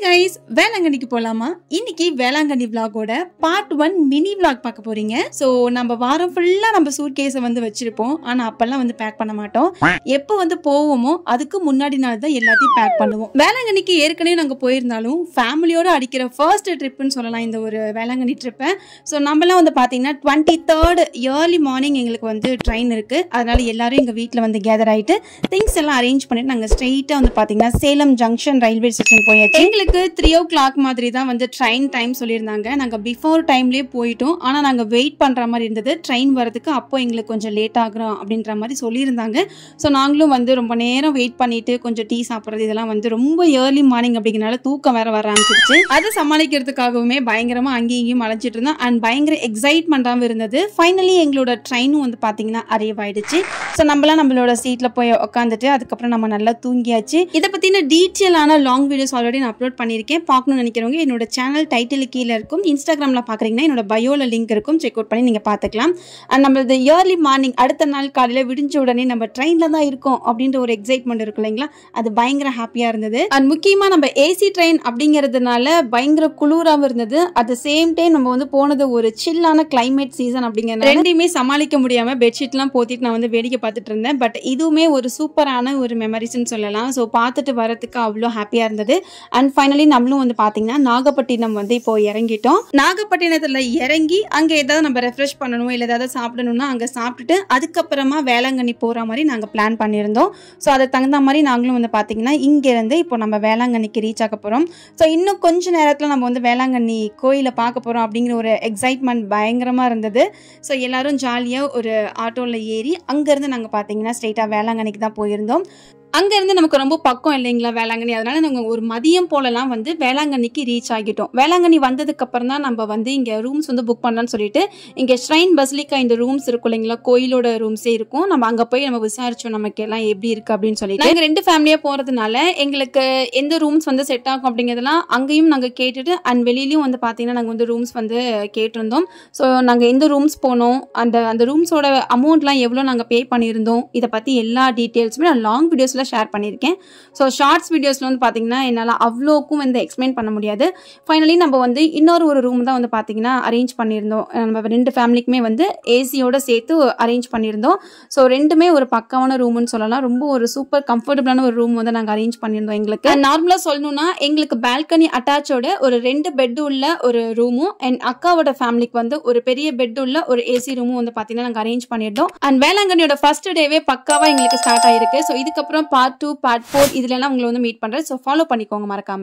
guys, வேளாங்கண்ணிக்கு போலாமா? இன்னைக்கு வேளாங்கண்ணி vlog-ஓட part 1 mini vlog பார்க்க போறீங்க. சோ நம்ம வாரம் ஃபுல்லா நம்ம சூட்கேஸை வந்து வச்சிருப்போம். ஆனா அப்பெல்லாம் வந்து பேக் பண்ண மாட்டோம். எப்போ வந்து போவோமோ அதுக்கு முன்னாடி நாள் தான் எல்லாத்தையும் பேக் பண்ணுவோம். வேளாங்கண்ணிக்கு ஏற்கனவே நாங்க போயிருந்தாலும் ஃபேமிலியோட அடிக்கிற ஃபர்ஸ்ட் ட்ரிப்னு சொல்லலாம் இந்த ஒரு வேளாங்கண்ணி ட்ரிப்பை. ஸோ நம்மலாம் வந்து பார்த்தீங்கன்னா 23rd ஏர்லி மார்னிங் எங்களுக்கு வந்து ட்ரெயின் இருக்கு. அதனால எல்லாரும் எங்க வீட்டில் வந்து கேதர் ஆயிட்டு திங்ஸ் எல்லாம் அரேஞ்ச் பண்ணிட்டு நாங்கள் ஸ்ட்ரெயிட்டாக வந்து பார்த்தீங்கன்னா சேலம் ஜங்ஷன் ரயில்வே ஸ்டேஷன் போயாச்சு. எங்களுக்கு 3 o'clock மாதிரி தான் வந்து ட்ரெயின் டைம் சொல்லியிருந்தாங்க. நாங்கள் பிஃபோர் டைம்லேயே போயிட்டோம். ஆனால் நாங்கள் வெயிட் பண்ணுற மாதிரி இருந்தது ட்ரெயின் வரதுக்கு. அப்போ எங்களுக்கு கொஞ்சம் லேட் ஆகுறோம் அப்படின்ற மாதிரி சொல்லியிருந்தாங்க. ஸோ நாங்களும் வந்து ரொம்ப நேரம் வெயிட் பண்ணிட்டு கொஞ்சம் டீ சாப்பிட்றது இதெல்லாம் வந்து ரொம்ப ஏர்லி மார்னிங் அப்படிங்கிறனால தூக்கம் வேற வர ஆரம்பிச்சிருச்சு. அதை சமாளிக்கிறதுக்காகவுமே பயங்கரமா அங்கேயும் இங்கேயும் அழைச்சிட்டு இருந்தோம். அண்ட் பயங்கர எக்ஸைட்மெண்ட்டாகவும் இருந்தது. ஃபைனலி எங்களோட ட்ரெயினும் வந்து பார்த்தீங்கன்னா அரைவ் ஆயிடுச்சு. ஸோ நம்மளோட சீட்டில் போய் உட்காந்துட்டு அதுக்கப்புறம் நம்ம நல்லா தூங்கியாச்சு. இதை பற்றின டீட்டெயிலான லாங் வீடியோஸ் ஆல்ரெடி நான் அப்லோட் பண்ணியிருக்கேன். பார்க்கணும்னு நினைக்கிறவங்க என்னோட சேனல் டைட்டில் கீழே இருக்கும். இன்ஸ்டாகிராமில் பார்க்குறீங்கன்னா என்னோட பயோல லிங்க் இருக்கும், செக் அவுட் பண்ணி நீங்கள் பார்த்துக்கலாம். அண்ட் நம்மளது ஏர்லி மார்னிங் அடுத்த நாள் காலையில் விடிஞ்ச உடனே நம்ம ட்ரெயினில் தான் இருக்கோம் அப்படின்ற ஒரு எக்ஸைட்மெண்ட் இருக்கும் இல்லைங்களா, அது பயங்கர ஹாப்பியாக இருந்தது. அண்ட் முக்கியமாக நம்ம ஏசி ட்ரெயின் அப்படிங்கிறதுனால பயங்கர குளிராகவும் இருந்தது. அட் த சேம் டைம் நம்ம வந்து போனது ஒரு சில்லான கிளைமேட் சீசன் அப்படிங்கிறதுனால ரெண்டையுமே சமாளிக்க முடியாமல் பெட்ஷீட்லாம் போத்திட்டு நான் வந்து வேடிக்கை பார்த்துட்டு இருந்தேன். பட் இதுவுமே ஒரு சூப்பரான ஒரு மெமரிஸ்ன்னு சொல்லலாம். ஸோ பார்த்துட்டு வரதுக்கு அவ்வளோ ஹாப்பியாக இருந்தது. அண்ட் ஃபைனலி நம்மளும் வந்து பார்த்தீங்கன்னா நாகப்பட்டினம் வந்து இப்போ இறங்கிட்டோம். நாகப்பட்டினத்தில் இறங்கி அங்கே ஏதாவது நம்ம ரெஃப்ரெஷ் பண்ணணும் இல்லை ஏதாவது சாப்பிடணும்னா அங்கே சாப்பிட்டுட்டு அதுக்கப்புறமா வேளாங்கண்ணி போகிற மாதிரி நாங்கள் பிளான் பண்ணியிருந்தோம். ஸோ அதுக்கு தகுந்த மாதிரி நாங்களும் வந்து பார்த்தீங்கன்னா இங்கேருந்து இப்போ நம்ம வேளாங்கண்ணிக்கு ரீச் ஆக போகிறோம். ஸோ இன்னும் கொஞ்ச நேரத்தில் நம்ம வந்து வேளாங்கண்ணி கோயிலை பார்க்க போகிறோம் அப்படிங்கிற ஒரு எக்ஸைட்மெண்ட் பயங்கரமாக இருந்தது. ஸோ எல்லாரும் ஜாலியாக ஒரு ஆட்டோவில் ஏறி அங்கேருந்து நாங்கள் பார்த்தீங்கன்னா ஸ்ட்ரெயிட்டாக வேளாங்கண்ணிக்கு தான் போயிருந்தோம். அங்கேருந்து நமக்கு ரொம்ப பக்கம் இல்லைங்களா வேளாங்கண்ணி. அதனால நாங்கள் ஒரு மதியம் போலலாம் வந்து வேளாங்கண்ணிக்கு ரீச் ஆகிட்டோம். வேளாங்கண்ணி வந்ததுக்கு அப்புறம் தான் நம்ம வந்து இங்கே ரூம்ஸ் வந்து புக் பண்ணலான்னு சொல்லிட்டு இங்கே ஷ்ரைன் பஸ்லிக்கா இந்த ரூம்ஸ் இருக்கும் இல்லைங்களா, கோயிலோட ரூம்ஸே இருக்கும். நம்ம அங்கே போய் நம்ம விசாரிச்சோம் நமக்கு எல்லாம் எப்படி இருக்கு அப்படின்னு சொல்லிட்டு. நாங்கள் 2 ஃபேமிலியாக போகிறதுனால எங்களுக்கு எந்த ரூம்ஸ் வந்து செட் ஆகும் அப்படிங்கிறதுலாம் அங்கேயும் நாங்கள் கேட்டுட்டு அண்ட் வெளியிலையும் வந்து பார்த்தீங்கன்னா நாங்கள் வந்து ரூம்ஸ் வந்து கேட்டிருந்தோம். ஸோ நாங்கள் எந்த ரூம்ஸ் போனோம், அந்த ரூம்ஸோட அமௌண்ட்லாம் எவ்வளோ நாங்கள் பே பண்ணியிருந்தோம், இதை பற்றி எல்லா டீட்டெயில்ஸுமே நான் லாங் வீடியோஸில் ஷேர் பண்ணியிருக்கேன். ஸோ ஷார்ட்ஸ் வீடியோஸில் வந்து பார்த்தீங்கன்னா என்னால் அவ்வளோக்கும் வந்து எக்ஸ்பிளைன் பண்ண முடியாது. ஃபைனலி நம்ம வந்து இன்னொரு ரூம் தான் வந்து பார்த்தீங்கன்னா அரேஞ்ச் பண்ணியிருந்தோம். நம்ம 2 ஃபேமிலிக்குமே வந்து ஏசியோட சேர்த்து அரேஞ்ச் பண்ணியிருந்தோம். ஸோ ரெண்டுமே ஒரு பக்காவான ரூம்னு சொல்லலாம். ரொம்ப ஒரு சூப்பர் கம்ஃபர்டபுளான ஒரு ரூம் வந்து நாங்கள் அரேஞ்ச் பண்ணியிருந்தோம். எங்களுக்கு நார்மலாக சொல்லணும்னா எங்களுக்கு பால்கனி அட்டாச்சோட ஒரு 2 பெட் உள்ள ஒரு ரூமும் அண்ட் அக்காவோட ஃபேமிலிக்கு வந்து ஒரு பெரிய பெட் உள்ள ஒரு ஏசி ரூமும் வந்து பார்த்தீங்கன்னா நாங்கள் அரேஞ்ச் பண்ணியிருந்தோம். அண்ட் வேளாங்கண்ணியோட ஃபர்ஸ்ட் டேவே பக்காவாக எங்களுக்கு ஸ்டார்ட் ஆயிருக்கு. ஸோ இதுக்கப்புறம் part 2 part 4 இதுல எல்லாம் உங்களை வந்து மீட் பண்றேன். ஸோ ஃபாலோ பண்ணிக்கோங்க மறக்காம.